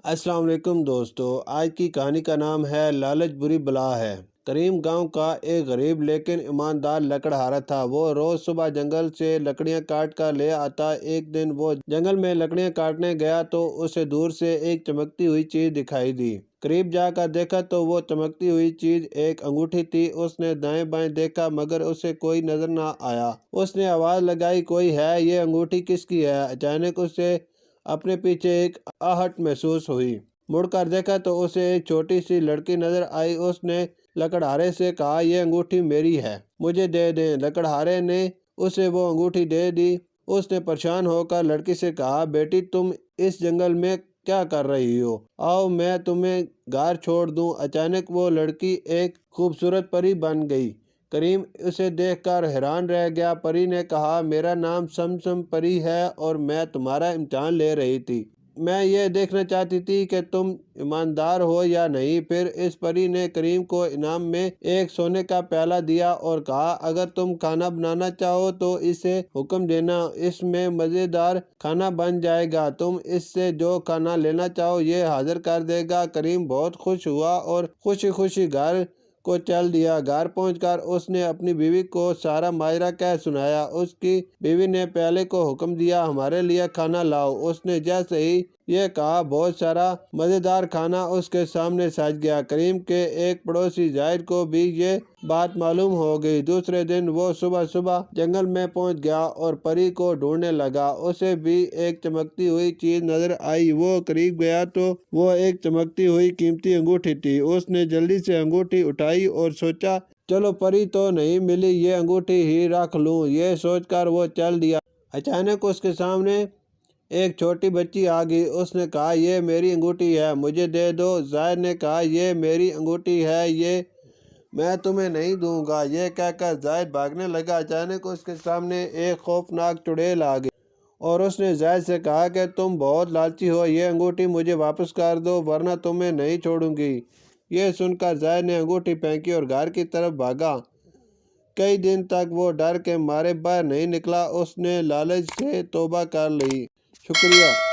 السلام علیکم دوستو، آج کی کہانی کا نام ہے لالچ بری بلا ہے۔ کریم گاؤں کا ایک غریب لیکن ایماندار لکڑہارا تھا۔ وہ روز صبح جنگل سے لکڑیاں کاٹ کر لے آتا۔ ایک دن وہ جنگل میں لکڑیاں کاٹنے گیا تو اسے دور سے ایک چمکتی ہوئی چیز دکھائی دی۔ قریب جا کر دیکھا تو وہ چمکتی ہوئی چیز ایک انگوٹھی تھی۔ اس نے دائیں بائیں دیکھا مگر اسے کوئی نظر نہ آیا۔ اس نے آواز لگائی، کوئی ہے؟ یہ انگوٹھی کس کی ہے؟ اچانک اسے اپنے پیچھے ایک آہٹ محسوس ہوئی۔ مڑ کر دیکھا تو اسے ایک چھوٹی سی لڑکی نظر آئی۔ اس نے لکڑہارے سے کہا، یہ انگوٹھی میری ہے، مجھے دے دیں۔ لکڑہارے نے اسے وہ انگوٹھی دے دی۔ اس نے پریشان ہو کر لڑکی سے کہا، بیٹی تم اس جنگل میں کیا کر رہی ہو؟ آؤ میں تمہیں گھر چھوڑ دوں۔ اچانک وہ لڑکی ایک خوبصورت پری بن گئی۔ کریم اسے دیکھ کر حیران رہ گیا۔ پری نے کہا، میرا نام سمسم پری ہے اور میں تمہارا امتحان لے رہی تھی۔ میں یہ دیکھنا چاہتی تھی کہ تم ایماندار ہو یا نہیں۔ پھر اس پری نے کریم کو انعام میں ایک سونے کا پیالہ دیا اور کہا، اگر تم کھانا بنانا چاہو تو اسے حکم دینا، اس میں مزیدار کھانا بن جائے گا۔ تم اس سے جو کھانا لینا چاہو یہ حاضر کر دے گا۔ کریم بہت خوش ہوا اور خوشی خوشی گھر کو چل دیا۔ گھر پہنچ کر اس نے اپنی بیوی کو سارا ماجرا کہہ سنایا۔ اس کی بیوی نے پیالے کو حکم دیا، ہمارے لیے کھانا لاؤ۔ اس نے جیسے ہی یہ کہا بہت سارا مزیدار کھانا اس کے سامنے سج گیا۔ کریم کے ایک پڑوسی زاہد کو بھی یہ بات معلوم ہو گئی۔ دوسرے دن وہ صبح صبح جنگل میں پہنچ گیا اور پری کو ڈھونڈنے لگا۔ اسے بھی ایک چمکتی ہوئی چیز نظر آئی۔ وہ قریب گیا تو وہ ایک چمکتی ہوئی قیمتی انگوٹھی تھی۔ اس نے جلدی سے انگوٹھی اٹھائی اور سوچا، چلو پری تو نہیں ملی، یہ انگوٹھی ہی رکھ لوں۔ یہ سوچ کر وہ چل دیا۔ اچانک اس کے سامنے ایک چھوٹی بچی آ گئی۔ اس نے کہا، یہ میری انگوٹھی ہے، مجھے دے دو۔ زاہد نے کہا، یہ میری انگوٹھی ہے، یہ میں تمہیں نہیں دوں گا۔ یہ کہہ کر زاہد بھاگنے لگا۔ اچانک اس کے سامنے ایک خوفناک چڑیل آ گئی اور اس نے زاہد سے کہا کہ تم بہت لالچی ہو، یہ انگوٹھی مجھے واپس کر دو ورنہ تمہیں نہیں چھوڑوں گی۔ یہ سن کر زاہد نے انگوٹھی پھینکی اور گھر کی طرف بھاگا۔ کئی دن تک وہ ڈر کے مارے باہر نہیں نکلا۔ اس نے لالچ سے توبہ کر لی۔ شکریہ۔